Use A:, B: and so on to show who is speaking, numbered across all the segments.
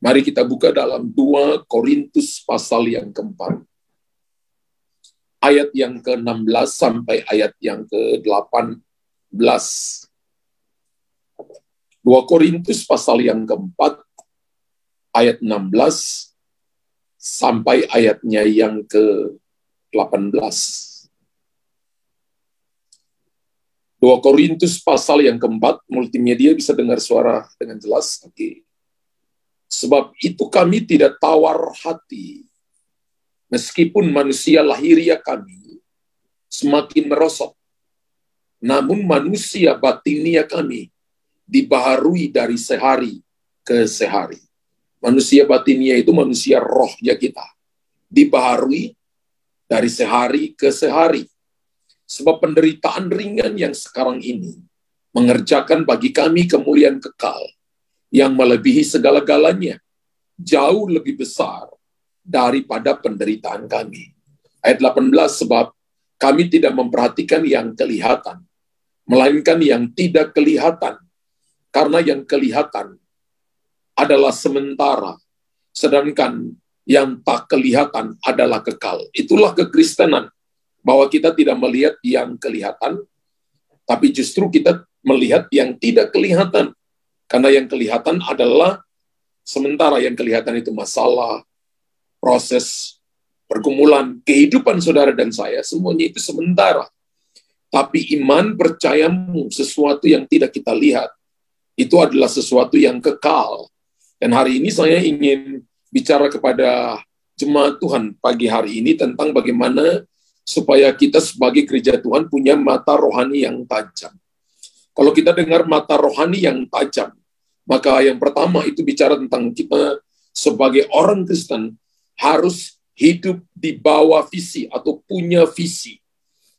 A: Mari kita buka dalam 2 Korintus pasal yang keempat. Ayat yang ke-16 sampai ayat yang ke-18. 2 Korintus pasal yang keempat, ayat 16 sampai ayatnya yang ke-18. 2 Korintus pasal yang keempat, multimedia bisa dengar suara dengan jelas. Oke. Sebab itu kami tidak tawar hati, meskipun manusia lahiria kami semakin merosot, namun manusia batinia kami dibaharui dari sehari ke sehari. Manusia batinia itu manusia rohnya kita, dibaharui dari sehari ke sehari. Sebab penderitaan ringan yang sekarang ini mengerjakan bagi kami kemuliaan kekal yang melebihi segala-galanya, jauh lebih besar daripada penderitaan kami. Ayat 18, sebab kami tidak memperhatikan yang kelihatan, melainkan yang tidak kelihatan, karena yang kelihatan adalah sementara, sedangkan yang tak kelihatan adalah kekal. Itulah kekristenan, bahwa kita tidak melihat yang kelihatan, tapi justru kita melihat yang tidak kelihatan. Karena yang kelihatan adalah sementara, yang kelihatan itu masalah, proses, pergumulan, kehidupan saudara dan saya, semuanya itu sementara. Tapi iman percayamu, sesuatu yang tidak kita lihat, itu adalah sesuatu yang kekal. Dan hari ini saya ingin bicara kepada jemaat Tuhan pagi hari ini tentang bagaimana supaya kita sebagai gereja Tuhan punya mata rohani yang tajam. Kalau kita dengar mata rohani yang tajam, maka yang pertama itu bicara tentang kita sebagai orang Kristen harus hidup di bawah visi atau punya visi.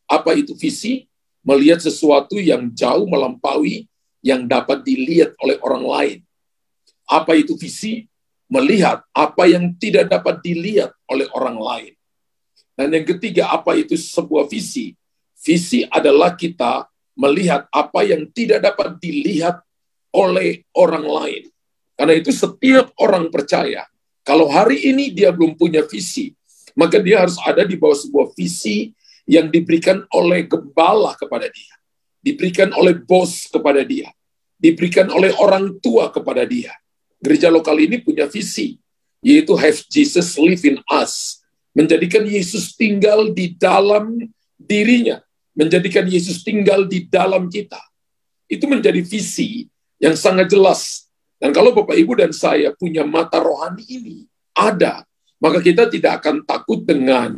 A: Apa itu visi? Melihat sesuatu yang jauh melampaui yang dapat dilihat oleh orang lain. Apa itu visi? Melihat apa yang tidak dapat dilihat oleh orang lain. Dan yang ketiga, apa itu sebuah visi? Visi adalah kita melihat apa yang tidak dapat dilihat oleh orang lain. Karena itu setiap orang percaya, kalau hari ini dia belum punya visi, maka dia harus ada di bawah sebuah visi yang diberikan oleh gembala kepada dia, diberikan oleh bos kepada dia, diberikan oleh orang tua kepada dia. Gereja lokal ini punya visi, yaitu have Jesus live in us. Menjadikan Yesus tinggal di dalam dirinya, menjadikan Yesus tinggal di dalam kita. Itu menjadi visi yang sangat jelas. Dan kalau Bapak, Ibu, dan saya punya mata rohani ini, ada, maka kita tidak akan takut dengan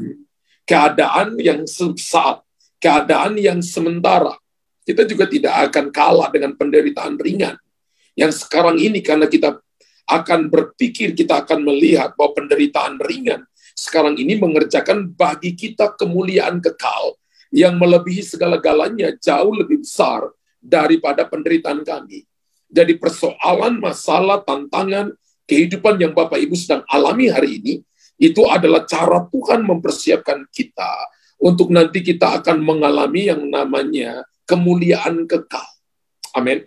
A: keadaan yang sesaat, keadaan yang sementara. Kita juga tidak akan kalah dengan penderitaan ringan. Yang sekarang ini, karena kita akan berpikir, kita akan melihat bahwa penderitaan ringan sekarang ini mengerjakan bagi kita kemuliaan kekal yang melebihi segala-galanya, jauh lebih besar daripada penderitaan kami. Jadi persoalan, masalah, tantangan, kehidupan yang Bapak Ibu sedang alami hari ini, itu adalah cara Tuhan mempersiapkan kita untuk nanti kita akan mengalami yang namanya kemuliaan kekal. Amin.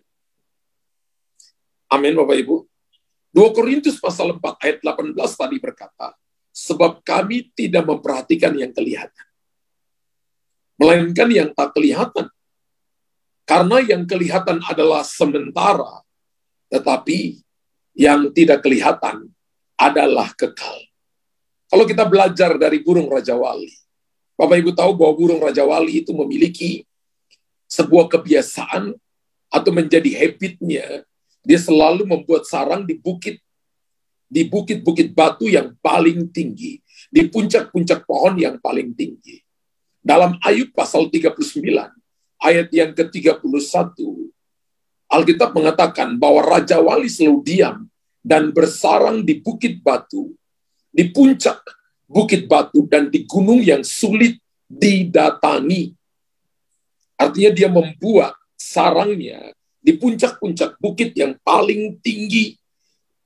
A: Amin, Bapak Ibu. 2 Korintus pasal 4 ayat 18 tadi berkata, sebab kami tidak memperhatikan yang kelihatan, melainkan yang tak kelihatan. Karena yang kelihatan adalah sementara, tetapi yang tidak kelihatan adalah kekal. Kalau kita belajar dari burung Raja Wali, Bapak Ibu tahu bahwa burung Raja Wali itu memiliki sebuah kebiasaan atau menjadi habitnya, dia selalu membuat sarang di bukit-bukit batu yang paling tinggi, di puncak-puncak pohon yang paling tinggi. Dalam Ayub pasal 39, ayat yang ke-31, Alkitab mengatakan bahwa Raja Wali selalu diam dan bersarang di bukit batu, di puncak bukit batu, dan di gunung yang sulit didatangi. Artinya dia membuat sarangnya di puncak-puncak bukit yang paling tinggi,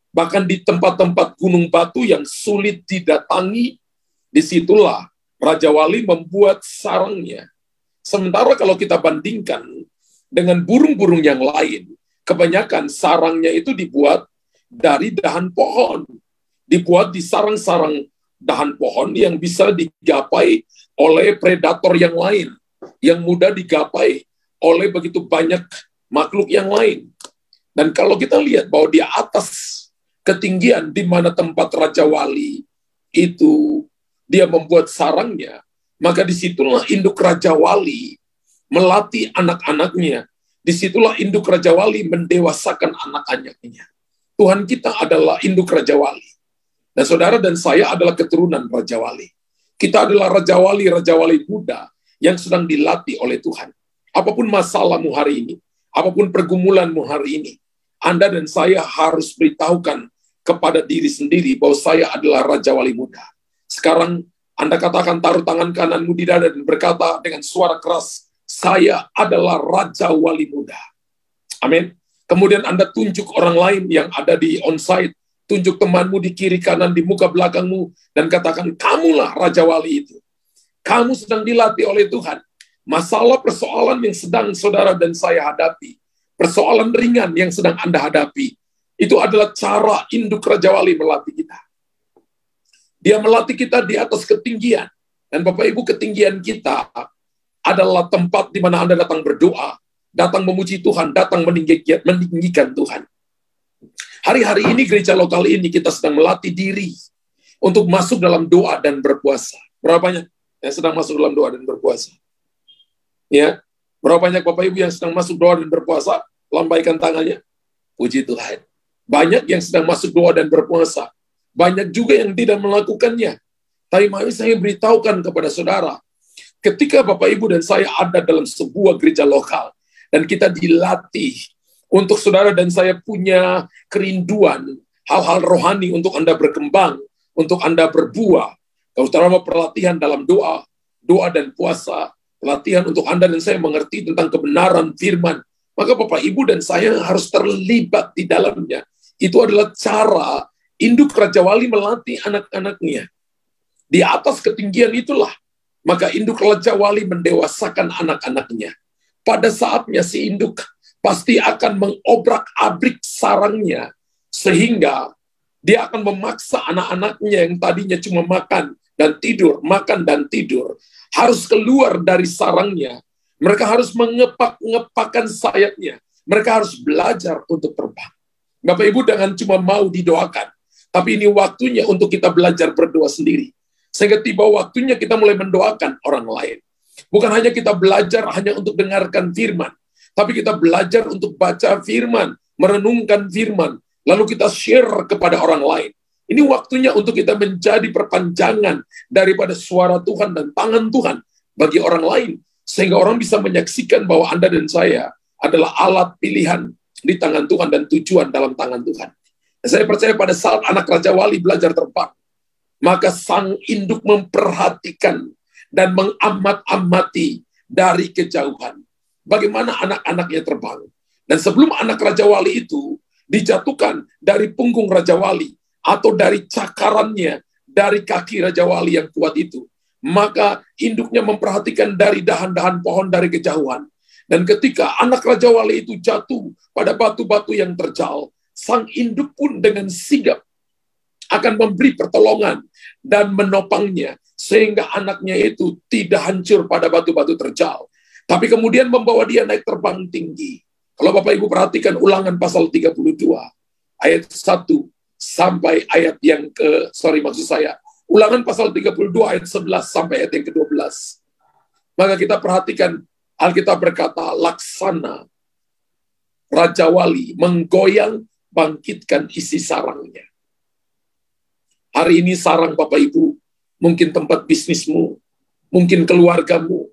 A: bahkan di tempat-tempat gunung batu yang sulit didatangi. Disitulah Raja Wali membuat sarangnya. Sementara kalau kita bandingkan dengan burung-burung yang lain, kebanyakan sarangnya itu dibuat dari dahan pohon. Dibuat di sarang-sarang dahan pohon yang bisa digapai oleh predator yang lain, yang mudah digapai oleh begitu banyak makhluk yang lain. Dan kalau kita lihat bahwa di atas ketinggian di mana tempat Raja Wali itu dia membuat sarangnya, maka disitulah induk Raja Wali melatih anak-anaknya. Disitulah induk Raja Wali mendewasakan anak-anaknya. Tuhan kita adalah induk Raja Wali. Dan saudara dan saya adalah keturunan Raja Wali. Kita adalah Raja Wali muda yang sedang dilatih oleh Tuhan. Apapun masalahmu hari ini, apapun pergumulanmu hari ini, Anda dan saya harus beritahukan kepada diri sendiri bahwa saya adalah Raja Wali muda. Sekarang Anda katakan, taruh tangan kananmu di dada dan berkata dengan suara keras, saya adalah Raja Wali muda. Amin. Kemudian Anda tunjuk orang lain yang ada di onsite, tunjuk temanmu di kiri kanan, di muka belakangmu, dan katakan, kamulah Raja Wali itu. Kamu sedang dilatih oleh Tuhan. Masalah persoalan yang sedang saudara dan saya hadapi, persoalan ringan yang sedang Anda hadapi, itu adalah cara induk Raja Wali melatih kita. Dia melatih kita di atas ketinggian. Dan Bapak Ibu, ketinggian kita adalah tempat di mana Anda datang berdoa, datang memuji Tuhan, datang meninggikan Tuhan. Hari-hari ini gereja lokal ini kita sedang melatih diri untuk masuk dalam doa dan berpuasa. Berapa banyak yang sedang masuk dalam doa dan berpuasa? Ya, berapa banyak Bapak Ibu yang sedang masuk doa dan berpuasa? Lambaikan tangannya. Puji Tuhan. Banyak yang sedang masuk doa dan berpuasa. Banyak juga yang tidak melakukannya. Tapi mari saya beritahukan kepada saudara, ketika Bapak Ibu dan saya ada dalam sebuah gereja lokal dan kita dilatih untuk saudara dan saya punya kerinduan hal-hal rohani untuk Anda berkembang, untuk Anda berbuah, terutama pelatihan dalam doa dan puasa, pelatihan untuk Anda dan saya mengerti tentang kebenaran firman, maka Bapak Ibu dan saya harus terlibat di dalamnya. Itu adalah cara induk Raja Wali melatih anak-anaknya. Di atas ketinggian itulah, maka induk Raja Wali mendewasakan anak-anaknya. Pada saatnya si induk pasti akan mengobrak-abrik sarangnya, sehingga dia akan memaksa anak-anaknya yang tadinya cuma makan dan tidur, harus keluar dari sarangnya. Mereka harus mengepak-ngepakkan sayapnya. Mereka harus belajar untuk terbang. Bapak Ibu, jangan cuma mau didoakan, tapi ini waktunya untuk kita belajar berdoa sendiri. Sehingga tiba waktunya kita mulai mendoakan orang lain. Bukan hanya kita belajar hanya untuk dengarkan firman, tapi kita belajar untuk baca firman, merenungkan firman, lalu kita share kepada orang lain. Ini waktunya untuk kita menjadi perpanjangan daripada suara Tuhan dan tangan Tuhan bagi orang lain, sehingga orang bisa menyaksikan bahwa Anda dan saya adalah alat pilihan di tangan Tuhan dan tujuan dalam tangan Tuhan. Dan saya percaya pada saat anak Raja Wali belajar terbang, maka sang induk memperhatikan dan mengamat-amati dari kejauhan bagaimana anak-anaknya terbang. Dan sebelum anak Raja Wali itu dijatuhkan dari punggung Raja Wali atau dari cakarannya, dari kaki Raja Wali yang kuat itu, maka induknya memperhatikan dari dahan-dahan pohon dari kejauhan. Dan ketika anak Raja Wali itu jatuh pada batu-batu yang terjal, sang induk pun dengan sigap akan memberi pertolongan dan menopangnya, sehingga anaknya itu tidak hancur pada batu-batu terjal, tapi kemudian membawa dia naik terbang tinggi. Kalau Bapak Ibu perhatikan Ulangan pasal 32, ayat 1 sampai ayat yang Ulangan pasal 32 ayat 11 sampai ayat yang ke-12. Maka kita perhatikan, Alkitab berkata, laksana Raja Wali menggoyang bangkitkan isi sarangnya. Hari ini sarang Bapak Ibu, mungkin tempat bisnismu, mungkin keluargamu,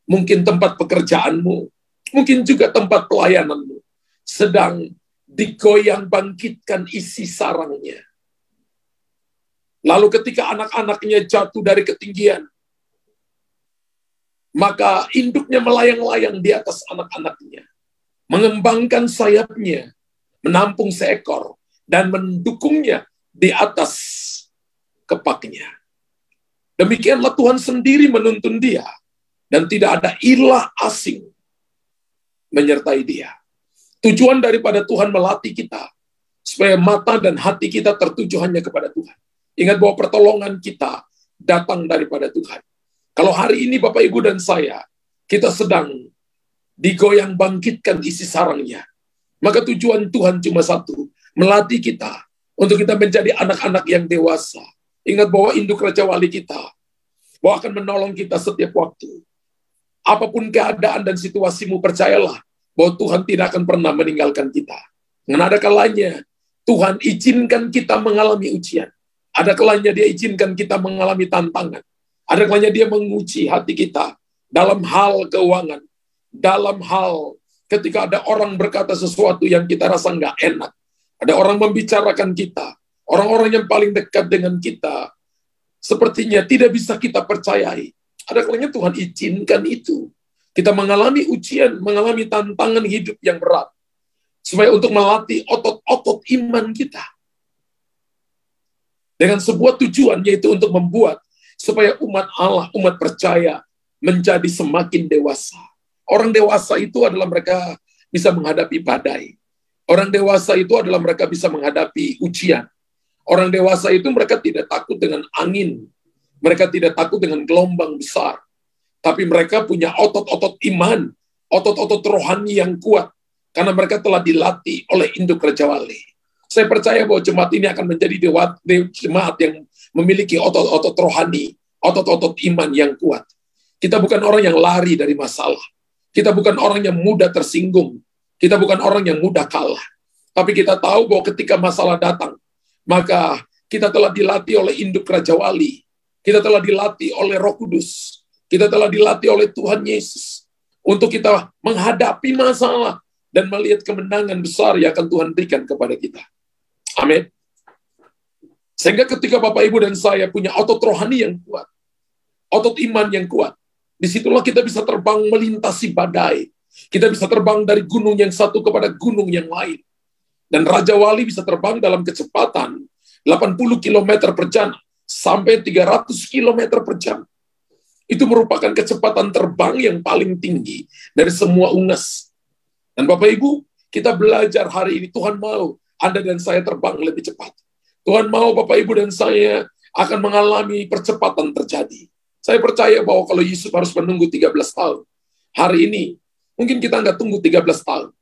A: mungkin tempat pekerjaanmu, mungkin juga tempat pelayananmu, sedang digoyang bangkitkan isi sarangnya. Lalu ketika anak-anaknya jatuh dari ketinggian, maka induknya melayang-layang di atas anak-anaknya, mengembangkan sayapnya, menampung seekor, dan mendukungnya di atas kepaknya. Demikianlah Tuhan sendiri menuntun dia, dan tidak ada ilah asing menyertai dia. Tujuan daripada Tuhan melatih kita, supaya mata dan hati kita tertuju hanya kepada Tuhan. Ingat bahwa pertolongan kita datang daripada Tuhan. Kalau hari ini Bapak, Ibu, dan saya, kita sedang digoyang bangkitkan isi sarangnya, maka tujuan Tuhan cuma satu, melatih kita untuk kita menjadi anak-anak yang dewasa. Ingat bahwa induk Raja Wali kita, bahwa akan menolong kita setiap waktu. Apapun keadaan dan situasimu, percayalah bahwa Tuhan tidak akan pernah meninggalkan kita. Dan ada kalanya Tuhan izinkan kita mengalami ujian. Ada kalanya Dia izinkan kita mengalami tantangan. Ada kalanya Dia menguji hati kita dalam hal keuangan, dalam hal ketika ada orang berkata sesuatu yang kita rasa nggak enak. Ada orang membicarakan kita, orang-orang yang paling dekat dengan kita, sepertinya tidak bisa kita percayai. Ada kalanya Tuhan izinkan itu. Kita mengalami ujian, mengalami tantangan hidup yang berat, supaya untuk melatih otot-otot iman kita. Dengan sebuah tujuan, yaitu untuk membuat supaya umat Allah, umat percaya, menjadi semakin dewasa. Orang dewasa itu adalah mereka bisa menghadapi badai. Orang dewasa itu adalah mereka bisa menghadapi ujian. Orang dewasa itu mereka tidak takut dengan angin. Mereka tidak takut dengan gelombang besar. Tapi mereka punya otot-otot iman, otot-otot rohani yang kuat. Karena mereka telah dilatih oleh induk Raja Wali. Saya percaya bahwa jemaat ini akan menjadi jemaat yang memiliki otot-otot rohani, otot-otot iman yang kuat. Kita bukan orang yang lari dari masalah. Kita bukan orang yang mudah tersinggung. Kita bukan orang yang mudah kalah. Tapi kita tahu bahwa ketika masalah datang, maka kita telah dilatih oleh induk Raja Wali. Kita telah dilatih oleh Roh Kudus. Kita telah dilatih oleh Tuhan Yesus. Untuk kita menghadapi masalah dan melihat kemenangan besar yang akan Tuhan berikan kepada kita. Amin. Sehingga ketika Bapak, Ibu, dan saya punya otot rohani yang kuat, otot iman yang kuat, disitulah kita bisa terbang melintasi badai. Kita bisa terbang dari gunung yang satu kepada gunung yang lain. Dan Raja Wali bisa terbang dalam kecepatan 80 km per jam sampai 300 km per jam. Itu merupakan kecepatan terbang yang paling tinggi dari semua unggas. Dan Bapak, Ibu, kita belajar hari ini, Tuhan mau Anda dan saya terbang lebih cepat. Tuhan mau Bapak, Ibu, dan saya akan mengalami percepatan terjadi. Saya percaya bahwa kalau Yusuf harus menunggu 13 tahun, hari ini mungkin kita nggak tunggu 13 tahun.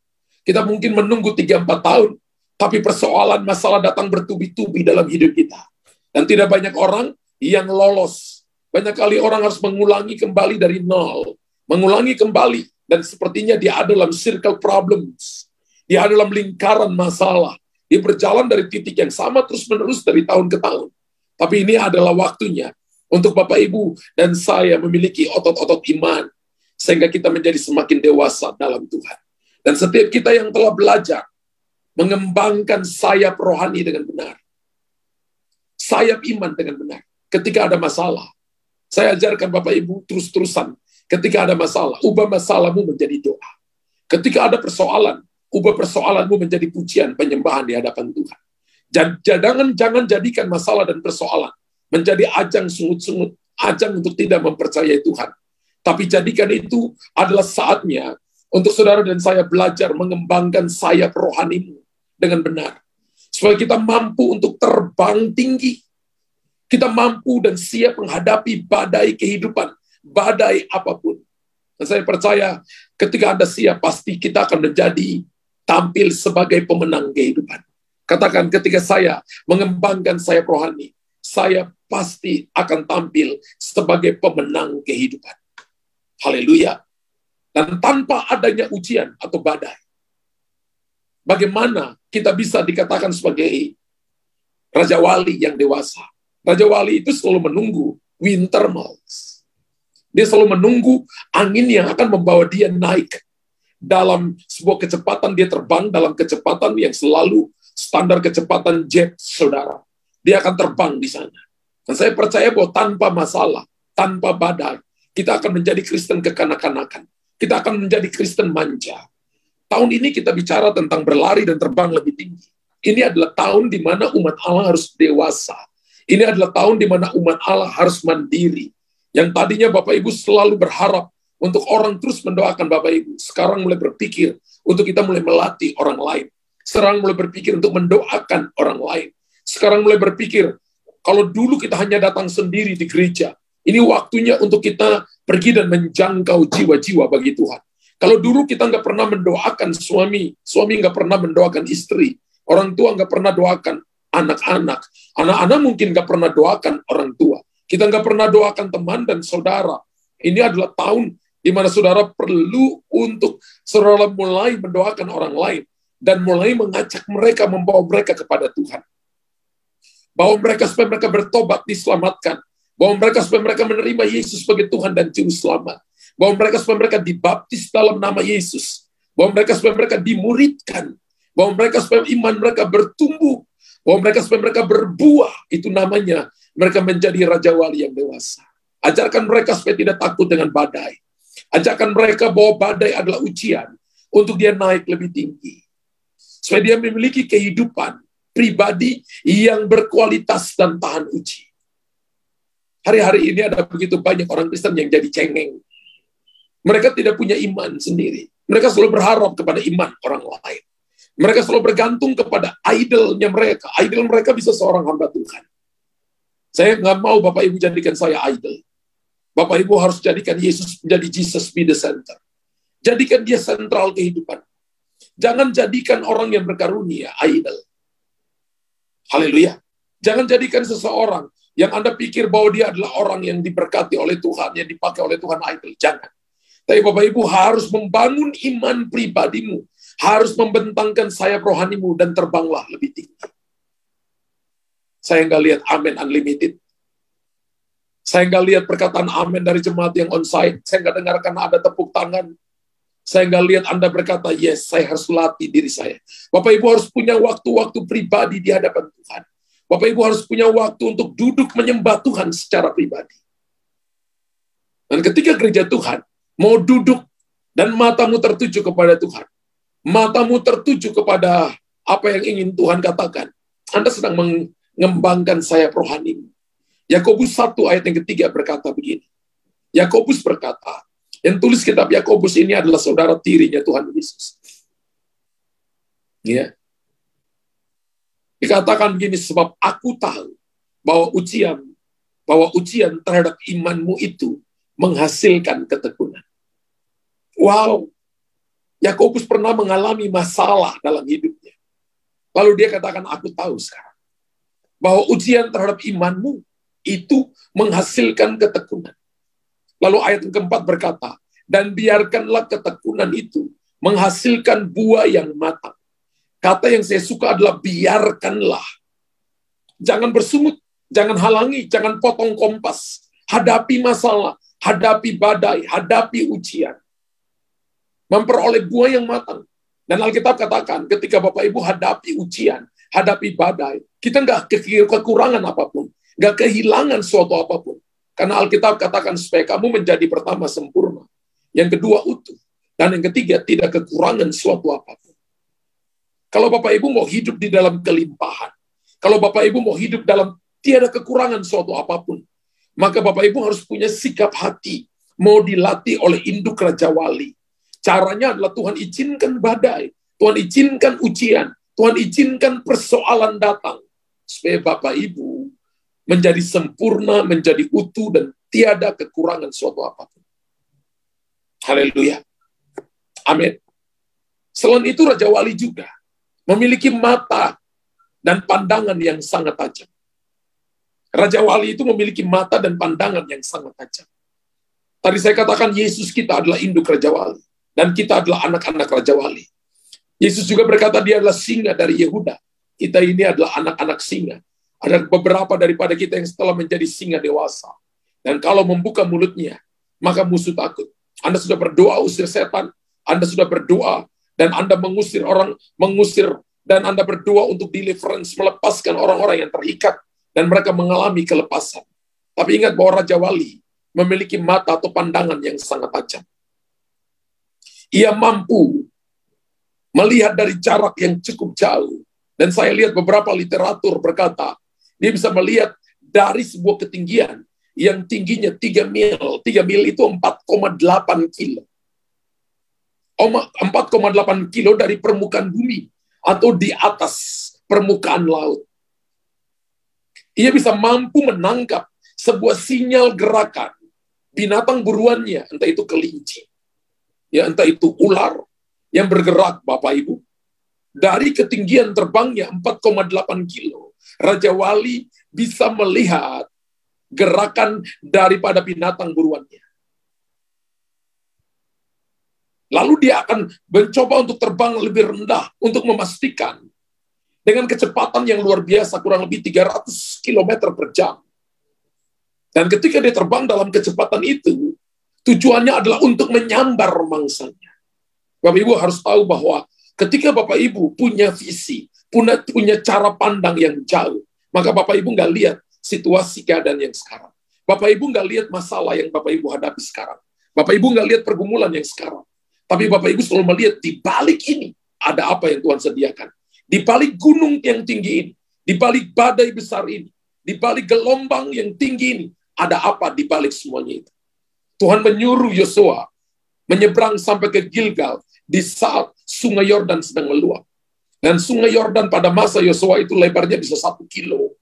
A: Kita mungkin menunggu 3-4 tahun, tapi persoalan masalah datang bertubi-tubi dalam hidup kita. Dan tidak banyak orang yang lolos. Banyak kali orang harus mengulangi kembali dari nol. Mengulangi kembali, dan sepertinya dia ada dalam circle problems. Dia ada dalam lingkaran masalah. Dia berjalan dari titik yang sama terus-menerus dari tahun ke tahun. Tapi ini adalah waktunya untuk Bapak, Ibu, dan saya memiliki otot-otot iman, sehingga kita menjadi semakin dewasa dalam Tuhan. Dan setiap kita yang telah belajar mengembangkan sayap rohani dengan benar, sayap iman dengan benar, ketika ada masalah, saya ajarkan Bapak, Ibu, terus-terusan, ketika ada masalah, ubah masalahmu menjadi doa. Ketika ada persoalan, ubah persoalanmu menjadi pujian, penyembahan di hadapan Tuhan. Jangan jadikan masalah dan persoalan menjadi ajang sungut-sungut, ajang untuk tidak mempercayai Tuhan. Tapi jadikan itu adalah saatnya untuk saudara dan saya belajar mengembangkan sayap rohanimu dengan benar. Supaya kita mampu untuk terbang tinggi. Kita mampu dan siap menghadapi badai kehidupan, badai apapun. Dan saya percaya ketika Anda siap, pasti kita akan menjadi tampil sebagai pemenang kehidupan. Katakan, ketika saya mengembangkan sayap rohani, saya pasti akan tampil sebagai pemenang kehidupan. Haleluya. Dan tanpa adanya ujian atau badai, bagaimana kita bisa dikatakan sebagai Raja Wali yang dewasa? Raja Wali itu selalu menunggu winter months. Dia selalu menunggu angin yang akan membawa dia naik. Dalam sebuah kecepatan, dia terbang dalam kecepatan yang selalu standar kecepatan jet, saudara. Dia akan terbang di sana. Dan saya percaya bahwa tanpa masalah, tanpa badai, kita akan menjadi Kristen kekanak-kanakan. Kita akan menjadi Kristen manja. Tahun ini kita bicara tentang berlari dan terbang lebih tinggi. Ini adalah tahun di mana umat Allah harus dewasa. Ini adalah tahun di mana umat Allah harus mandiri. Yang tadinya Bapak Ibu selalu berharap untuk orang terus mendoakan Bapak Ibu. Sekarang mulai berpikir untuk kita mulai melatih orang lain. Sekarang mulai berpikir untuk mendoakan orang lain. Sekarang mulai berpikir, kalau dulu kita hanya datang sendiri di gereja, ini waktunya untuk kita pergi dan menjangkau jiwa-jiwa bagi Tuhan. Kalau dulu kita nggak pernah mendoakan suami nggak pernah mendoakan istri, orang tua nggak pernah doakan anak-anak, anak-anak mungkin nggak pernah doakan orang tua, kita nggak pernah doakan teman dan saudara. Ini adalah tahun di mana saudara perlu untuk saudara mulai mendoakan orang lain dan mulai mengajak mereka, membawa mereka kepada Tuhan. Bahwa mereka supaya mereka bertobat, diselamatkan. Bahwa mereka supaya mereka menerima Yesus sebagai Tuhan dan Juru Selamat. Bahwa mereka supaya mereka dibaptis dalam nama Yesus. Bahwa mereka supaya mereka dimuridkan. Bahwa mereka supaya iman mereka bertumbuh. Bahwa mereka supaya mereka berbuah. Itu namanya mereka menjadi Raja Wali yang dewasa. Ajarkan mereka supaya tidak takut dengan badai. Ajarkan mereka bahwa badai adalah ujian untuk dia naik lebih tinggi. Supaya dia memiliki kehidupan pribadi yang berkualitas dan tahan uji. Hari-hari ini ada begitu banyak orang Kristen yang jadi cengeng. Mereka tidak punya iman sendiri. Mereka selalu berharap kepada iman orang lain. Mereka selalu bergantung kepada idolnya mereka. Idol mereka bisa seorang hamba Tuhan. Saya nggak mau Bapak Ibu jadikan saya idol. Bapak Ibu harus jadikan Yesus menjadi Jesus be the center. Jadikan dia sentral kehidupan. Jangan jadikan orang yang berkarunia idol. Haleluya. Jangan jadikan seseorang yang Anda pikir bahwa dia adalah orang yang diberkati oleh Tuhan, yang dipakai oleh Tuhan idol. Jangan. Tapi Bapak Ibu harus membangun iman pribadimu. Harus membentangkan sayap rohanimu dan terbanglah lebih tinggi. Saya nggak lihat amin unlimited. Saya nggak lihat perkataan amin dari jemaat yang onsite. Saya nggak dengarkan ada tepuk tangan. Saya nggak lihat Anda berkata, yes, saya harus latih diri saya. Bapak Ibu harus punya waktu-waktu pribadi di hadapan Tuhan. Bapak Ibu harus punya waktu untuk duduk menyembah Tuhan secara pribadi. Dan ketika gereja Tuhan mau duduk dan matamu tertuju kepada Tuhan, matamu tertuju kepada apa yang ingin Tuhan katakan, Anda sedang mengembangkan sayap rohanimu. Yakobus 1 ayat yang ketiga berkata begini. Yakobus berkata, yang tulis kitab Yakobus ini adalah saudara tirinya Tuhan Yesus. Ya. Dikatakan begini, sebab aku tahu bahwa ujian terhadap imanmu itu menghasilkan ketekunan. Wow. Yakobus pernah mengalami masalah dalam hidupnya. Lalu dia katakan, aku tahu sekarang bahwa ujian terhadap imanmu itu menghasilkan ketekunan. Lalu ayat yang keempat berkata, dan biarkanlah ketekunan itu menghasilkan buah yang matang. Kata yang saya suka adalah biarkanlah. Jangan bersungut, jangan halangi, jangan potong kompas. Hadapi masalah, hadapi badai, hadapi ujian. Memperoleh buah yang matang. Dan Alkitab katakan, ketika Bapak Ibu hadapi ujian, hadapi badai, kita nggak kekurangan apapun, nggak kehilangan suatu apapun. Karena Alkitab katakan supaya kamu menjadi pertama sempurna, yang kedua utuh, dan yang ketiga tidak kekurangan suatu apapun. Kalau Bapak Ibu mau hidup di dalam kelimpahan, kalau Bapak Ibu mau hidup dalam tiada kekurangan suatu apapun, maka Bapak Ibu harus punya sikap hati, mau dilatih oleh induk Raja Wali. Caranya adalah Tuhan izinkan badai, Tuhan izinkan ujian, Tuhan izinkan persoalan datang, supaya Bapak Ibu menjadi sempurna, menjadi utuh, dan tiada kekurangan suatu apapun. Haleluya. Amin. Selain itu Raja Wali juga memiliki mata dan pandangan yang sangat tajam. Raja Wali itu memiliki mata dan pandangan yang sangat tajam. Tadi saya katakan Yesus kita adalah induk Raja Wali. Dan kita adalah anak-anak Raja Wali. Yesus juga berkata dia adalah singa dari Yehuda. Kita ini adalah anak-anak singa. Ada beberapa daripada kita yang setelah menjadi singa dewasa. Dan kalau membuka mulutnya, maka musuh takut. Anda sudah berdoa usir setan. Anda sudah berdoa dan Anda mengusir, dan Anda berdoa untuk deliverance, melepaskan orang-orang yang terikat. Dan mereka mengalami kelepasan. Tapi ingat bahwa Raja Wali memiliki mata atau pandangan yang sangat tajam. Ia mampu melihat dari jarak yang cukup jauh. Dan saya lihat beberapa literatur berkata, dia bisa melihat dari sebuah ketinggian yang tingginya 3 mil. 3 mil itu 4,8 kilo. 4,8 kilo dari permukaan bumi. atau di atas permukaan laut. Ia bisa mampu menangkap sebuah sinyal gerakan binatang buruannya, entah itu kelinci, ya entah itu ular yang bergerak, Bapak Ibu. Dari ketinggian terbangnya 4,8 kilo, Raja Wali bisa melihat gerakan daripada binatang buruannya. Lalu dia akan mencoba untuk terbang lebih rendah untuk memastikan dengan kecepatan yang luar biasa, kurang lebih 300 km per jam. Dan ketika dia terbang dalam kecepatan itu, tujuannya adalah untuk menyambar mangsanya. Bapak Ibu harus tahu bahwa ketika Bapak Ibu punya visi, punya cara pandang yang jauh, maka Bapak Ibu nggak lihat situasi keadaan yang sekarang. Bapak Ibu nggak lihat masalah yang Bapak Ibu hadapi sekarang. Bapak Ibu nggak lihat pergumulan yang sekarang. Tapi Bapak Ibu selalu melihat di balik ini ada apa yang Tuhan sediakan. Di balik gunung yang tinggi ini, di balik badai besar ini, di balik gelombang yang tinggi ini, ada apa di balik semuanya itu. Tuhan menyuruh Yosua menyeberang sampai ke Gilgal di saat sungai Yordan sedang meluap. Dan sungai Yordan pada masa Yosua itu lebarnya bisa 1 kilo.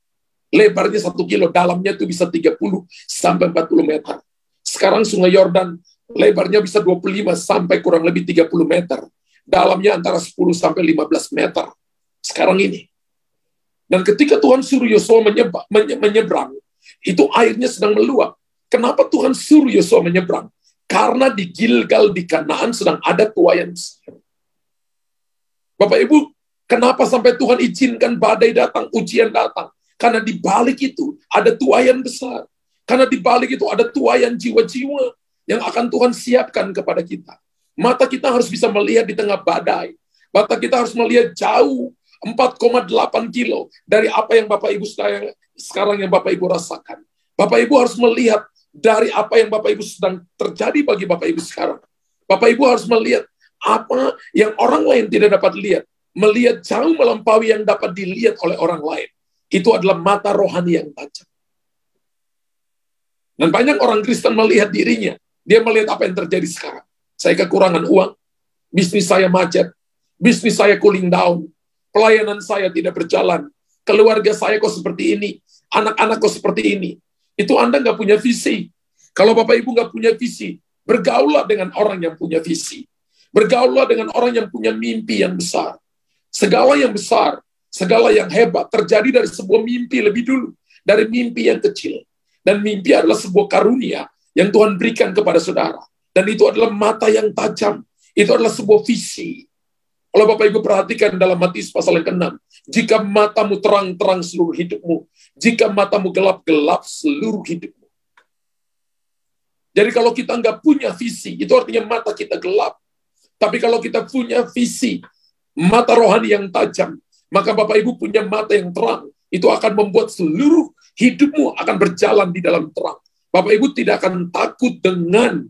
A: Lebarnya 1 kilo, dalamnya itu bisa 30 sampai 40 meter. Sekarang sungai Yordan lebarnya bisa 25 sampai kurang lebih 30 meter. Dalamnya antara 10 sampai 15 meter. Sekarang ini. Dan ketika Tuhan suruh Yosua menyeberang, itu airnya sedang meluap. Kenapa Tuhan suruh Yosua menyeberang? Karena di Gilgal di Kanaan sedang ada tuaian besar. Bapak Ibu, kenapa sampai Tuhan izinkan badai datang, ujian datang? Karena di balik itu ada tuaian besar. Karena di balik itu ada tuaian jiwa-jiwa yang akan Tuhan siapkan kepada kita. Mata kita harus bisa melihat di tengah badai. Mata kita harus melihat jauh, 4,8 kilo dari apa yang Bapak Ibu sekarang yang Bapak Ibu rasakan. Bapak Ibu harus melihat dari apa yang Bapak Ibu sedang terjadi bagi Bapak Ibu sekarang. Bapak Ibu harus melihat apa yang orang lain tidak dapat lihat. Melihat jauh melampaui yang dapat dilihat oleh orang lain. Itu adalah mata rohani yang tajam. Dan banyak orang Kristen melihat dirinya. Dia melihat apa yang terjadi sekarang. Saya kekurangan uang, bisnis saya macet, bisnis saya cooling down, pelayanan saya tidak berjalan, keluarga saya kok seperti ini, anak-anak kok seperti ini. Itu Anda nggak punya visi. Kalau Bapak Ibu nggak punya visi, bergaulah dengan orang yang punya visi. Bergaulah dengan orang yang punya mimpi yang besar. Segala yang besar, segala yang hebat terjadi dari sebuah mimpi lebih dulu, dari mimpi yang kecil. Dan mimpi adalah sebuah karunia yang Tuhan berikan kepada saudara. Dan itu adalah mata yang tajam. Itu adalah sebuah visi. Kalau Bapak Ibu perhatikan dalam Matius pasal yang ke-6, jika matamu terang-terang seluruh hidupmu, jika matamu gelap-gelap seluruh hidupmu. Jadi kalau kita nggak punya visi, itu artinya mata kita gelap. Tapi kalau kita punya visi, mata rohani yang tajam, maka Bapak Ibu punya mata yang terang. Itu akan membuat seluruh hidupmu akan berjalan di dalam terang. Bapak Ibu tidak akan takut dengan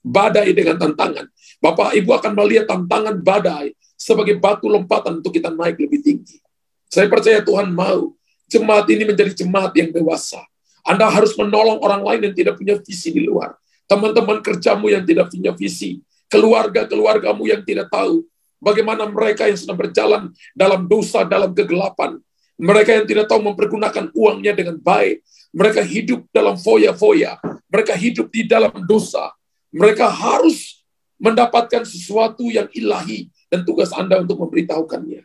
A: badai dengan tantangan. Bapak Ibu akan melihat tantangan badai sebagai batu lompatan untuk kita naik lebih tinggi. Saya percaya Tuhan mau jemaat ini menjadi jemaat yang dewasa. Anda harus menolong orang lain yang tidak punya visi di luar. Teman-teman kerjamu yang tidak punya visi. Keluarga-keluargamu yang tidak tahu bagaimana mereka yang sedang berjalan dalam dosa, dalam kegelapan. Mereka yang tidak tahu mempergunakan uangnya dengan baik. Mereka hidup dalam foya-foya. Mereka hidup di dalam dosa. Mereka harus mendapatkan sesuatu yang ilahi dan tugas Anda untuk memberitahukannya.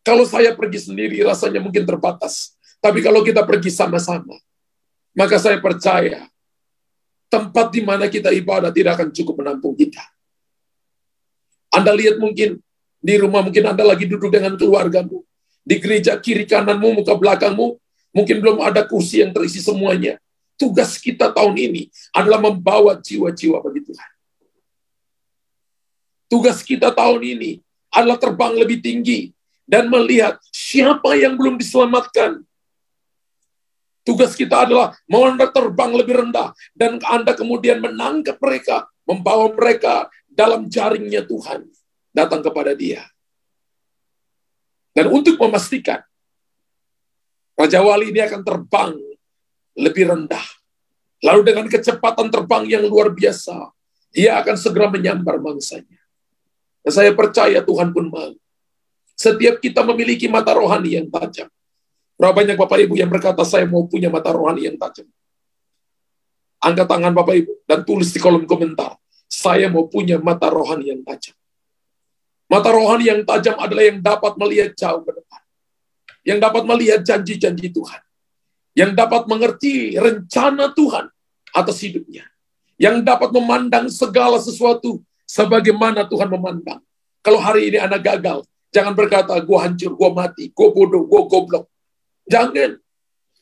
A: Kalau saya pergi sendiri rasanya mungkin terbatas. Tapi kalau kita pergi sama-sama, maka saya percaya tempat di mana kita ibadah tidak akan cukup menampung kita. Anda lihat mungkin di rumah, mungkin Anda lagi duduk dengan keluargamu. Di gereja kiri kananmu, muka belakangmu, mungkin belum ada kursi yang terisi semuanya. Tugas kita tahun ini adalah membawa jiwa-jiwa bagi Tuhan. Tugas kita tahun ini adalah terbang lebih tinggi dan melihat siapa yang belum diselamatkan. Tugas kita adalah mau Anda terbang lebih rendah dan Anda kemudian menangkap mereka, membawa mereka dalam jaringnya Tuhan, datang kepada Dia. Dan untuk memastikan Raja Wali ini akan terbang lebih rendah. Lalu dengan kecepatan terbang yang luar biasa, ia akan segera menyambar mangsanya. Dan saya percaya Tuhan pun mau. Setiap kita memiliki mata rohani yang tajam. Berapa banyak Bapak Ibu yang berkata, saya mau punya mata rohani yang tajam? Angkat tangan Bapak Ibu dan tulis di kolom komentar. Saya mau punya mata rohani yang tajam. Mata rohani yang tajam adalah yang dapat melihat jauh ke depan. Yang dapat melihat janji-janji Tuhan. Yang dapat mengerti rencana Tuhan atas hidupnya. Yang dapat memandang segala sesuatu sebagaimana Tuhan memandang. Kalau hari ini Anda gagal, jangan berkata, gue hancur, gue mati, gue bodoh, gue goblok. Jangan.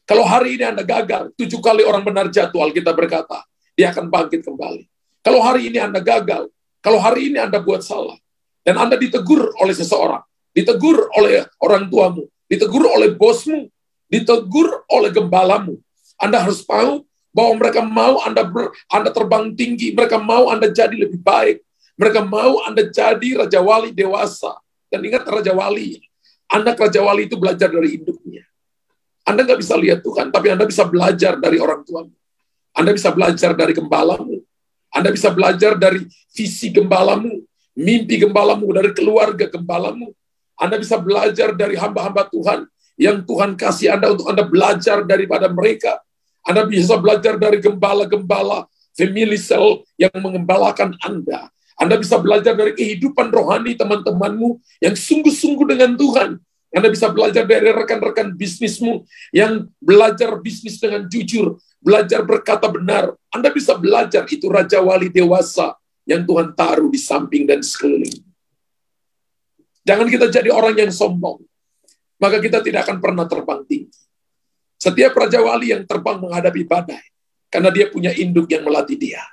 A: Kalau hari ini Anda gagal, 7 kali orang benar jatuh, Alkitab berkata, dia akan bangkit kembali. Kalau hari ini Anda gagal, kalau hari ini Anda buat salah, dan Anda ditegur oleh seseorang, ditegur oleh orang tuamu, ditegur oleh bosmu, ditegur oleh gembalamu, Anda harus tahu bahwa mereka mau Anda terbang tinggi, mereka mau Anda jadi lebih baik, mereka mau Anda jadi Raja Wali dewasa. Dan ingat Raja Wali, anak Raja Wali itu belajar dari induknya. Anda nggak bisa lihat Tuhan, tapi Anda bisa belajar dari orang tuamu. Anda bisa belajar dari gembalamu. Anda bisa belajar dari visi gembalamu, mimpi gembalamu, dari keluarga gembalamu. Anda bisa belajar dari hamba-hamba Tuhan yang Tuhan kasih Anda untuk Anda belajar daripada mereka. Anda bisa belajar dari gembala-gembala family cell yang mengembalakan Anda. Anda bisa belajar dari kehidupan rohani teman-temanmu yang sungguh-sungguh dengan Tuhan. Anda bisa belajar dari rekan-rekan bisnismu yang belajar bisnis dengan jujur, belajar berkata benar. Anda bisa belajar, itu Raja Wali dewasa yang Tuhan taruh di samping dan sekeliling. Jangan kita jadi orang yang sombong, maka kita tidak akan pernah terbang tinggi. Setiap Raja Wali yang terbang menghadapi badai, karena dia punya induk yang melatih dia.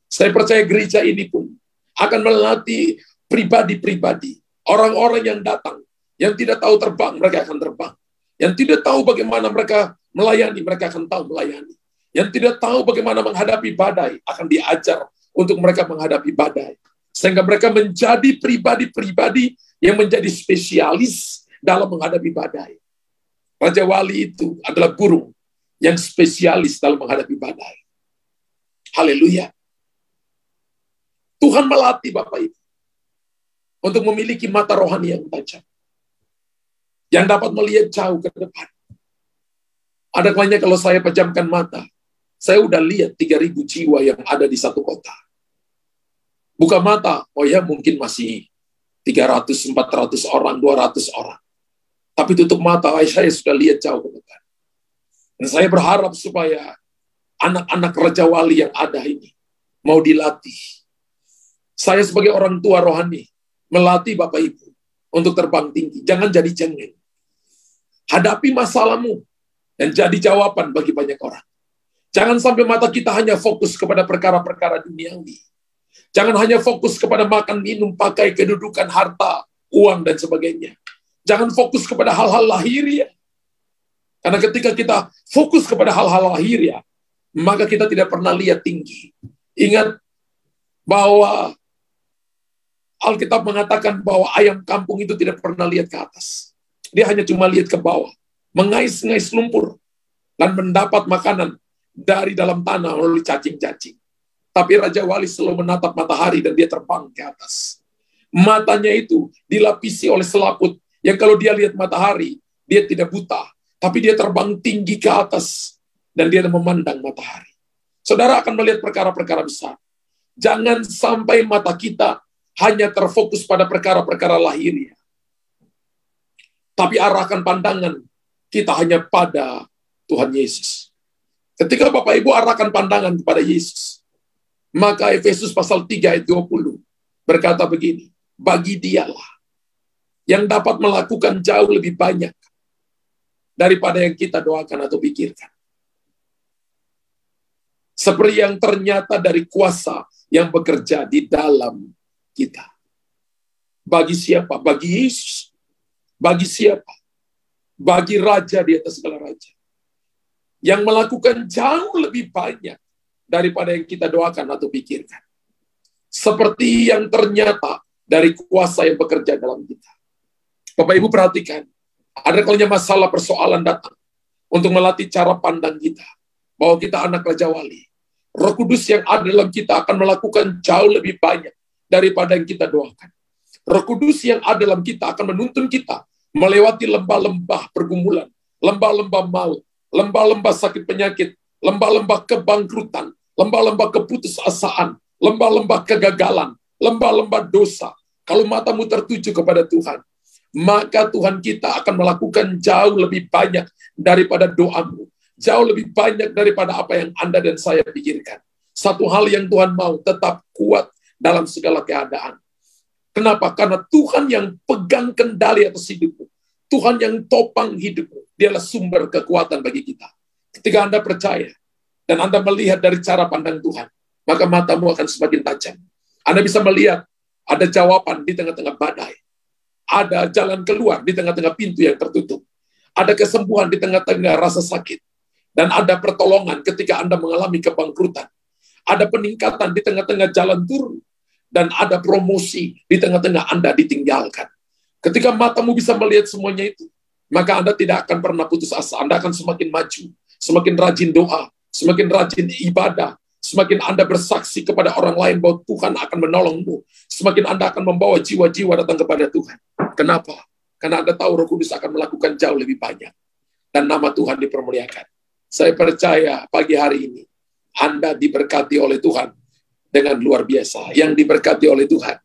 A: Saya percaya gereja ini pun akan melatih pribadi-pribadi, orang-orang yang datang, yang tidak tahu terbang, mereka akan terbang. Yang tidak tahu bagaimana mereka melayani, mereka akan tahu melayani. Yang tidak tahu bagaimana menghadapi badai, akan diajar untuk mereka menghadapi badai. Sehingga mereka menjadi pribadi-pribadi yang menjadi spesialis dalam menghadapi badai. Raja Wali itu adalah burung yang spesialis dalam menghadapi badai. Haleluya. Tuhan melatih Bapak Ibu untuk memiliki mata rohani yang tajam, yang dapat melihat jauh ke depan. Ada kalanya kalau saya pejamkan mata, saya udah lihat 3.000 jiwa yang ada di satu kota. Buka mata, oh ya mungkin masih 300, 400 orang, 200 orang. Tapi tutup mata, saya sudah lihat jauh ke depan. Dan saya berharap supaya anak-anak Raja Wali yang ada ini mau dilatih. Saya sebagai orang tua rohani, melatih Bapak Ibu untuk terbang tinggi. Jangan jadi cengeng. Hadapi masalahmu dan jadi jawaban bagi banyak orang. Jangan sampai mata kita hanya fokus kepada perkara-perkara duniawi. Jangan hanya fokus kepada makan, minum, pakai, kedudukan, harta, uang, dan sebagainya. Jangan fokus kepada hal-hal lahiriah. Karena ketika kita fokus kepada hal-hal lahiriah, maka kita tidak pernah lihat tinggi. Ingat bahwa Alkitab mengatakan bahwa ayam kampung itu tidak pernah lihat ke atas. Dia hanya cuma lihat ke bawah, mengais-ngais lumpur, dan mendapat makanan dari dalam tanah oleh cacing-cacing. Tapi Raja Wali selalu menatap matahari dan dia terbang ke atas. Matanya itu dilapisi oleh selaput, yang kalau dia lihat matahari, dia tidak buta, tapi dia terbang tinggi ke atas, dan dia memandang matahari. Saudara akan melihat perkara-perkara besar. Jangan sampai mata kita hanya terfokus pada perkara-perkara lahiriah. Tapi arahkan pandangan kita hanya pada Tuhan Yesus. Ketika Bapak Ibu arahkan pandangan kepada Yesus, maka Efesus pasal 3 ayat 20 berkata begini, bagi dialah yang dapat melakukan jauh lebih banyak daripada yang kita doakan atau pikirkan. Seperti yang ternyata dari kuasa yang bekerja di dalam kita. Bagi siapa? Bagi Yesus. Bagi siapa? Bagi Raja di atas segala raja. Yang melakukan jauh lebih banyak daripada yang kita doakan atau pikirkan. Seperti yang ternyata dari kuasa yang bekerja dalam kita. Bapak Ibu perhatikan, ada kalanya masalah persoalan datang untuk melatih cara pandang kita. Bahwa kita anak Raja Wali. Roh Kudus yang ada dalam kita akan melakukan jauh lebih banyak daripada yang kita doakan. Roh Kudus yang ada dalam kita akan menuntun kita melewati lembah-lembah pergumulan, lembah-lembah maut, lembah-lembah sakit penyakit, lembah-lembah kebangkrutan, lembah-lembah keputusasaan, lembah-lembah kegagalan, lembah-lembah dosa. Kalau matamu tertuju kepada Tuhan, maka Tuhan kita akan melakukan jauh lebih banyak daripada doamu, jauh lebih banyak daripada apa yang Anda dan saya pikirkan. Satu hal yang Tuhan mau, tetap kuat dalam segala keadaan. Kenapa? Karena Tuhan yang pegang kendali atas hidupmu. Tuhan yang topang hidupmu. Dialah sumber kekuatan bagi kita. Ketika Anda percaya, dan Anda melihat dari cara pandang Tuhan, maka matamu akan semakin tajam. Anda bisa melihat ada jawaban di tengah-tengah badai. Ada jalan keluar di tengah-tengah pintu yang tertutup. Ada kesembuhan di tengah-tengah rasa sakit. Dan ada pertolongan ketika Anda mengalami kebangkrutan. Ada peningkatan di tengah-tengah jalan turun. Dan ada promosi di tengah-tengah Anda ditinggalkan. Ketika matamu bisa melihat semuanya itu, maka Anda tidak akan pernah putus asa. Anda akan semakin maju, semakin rajin doa, semakin rajin ibadah, semakin Anda bersaksi kepada orang lain bahwa Tuhan akan menolongmu, semakin Anda akan membawa jiwa-jiwa datang kepada Tuhan. Kenapa? Karena Anda tahu Roh Kudus akan melakukan jauh lebih banyak. Dan nama Tuhan dipermuliakan. Saya percaya pagi hari ini, Anda diberkati oleh Tuhan dengan luar biasa. Yang diberkati oleh Tuhan.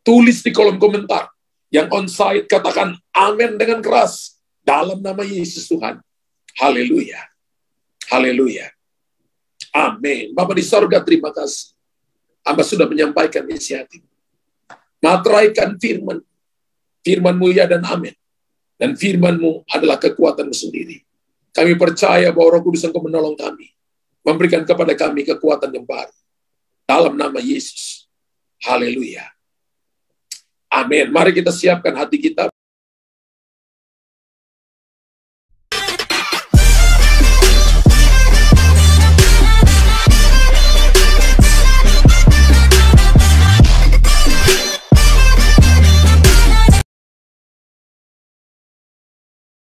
A: Tulis di kolom komentar. Yang on-site katakan amin dengan keras. Dalam nama Yesus Tuhan. Haleluya. Haleluya. Amin. Bapa di sorga, terima kasih. Hamba sudah menyampaikan isi hati. Materaikan firman. Firman-Mu ya dan amin. Dan firman-Mu adalah kekuatan-Mu sendiri. Kami percaya bahwa Roh Kudus Engkau menolong kami. Memberikan kepada kami kekuatan yang baru. Dalam nama Yesus. Haleluya. Amin. Mari kita siapkan hati kita.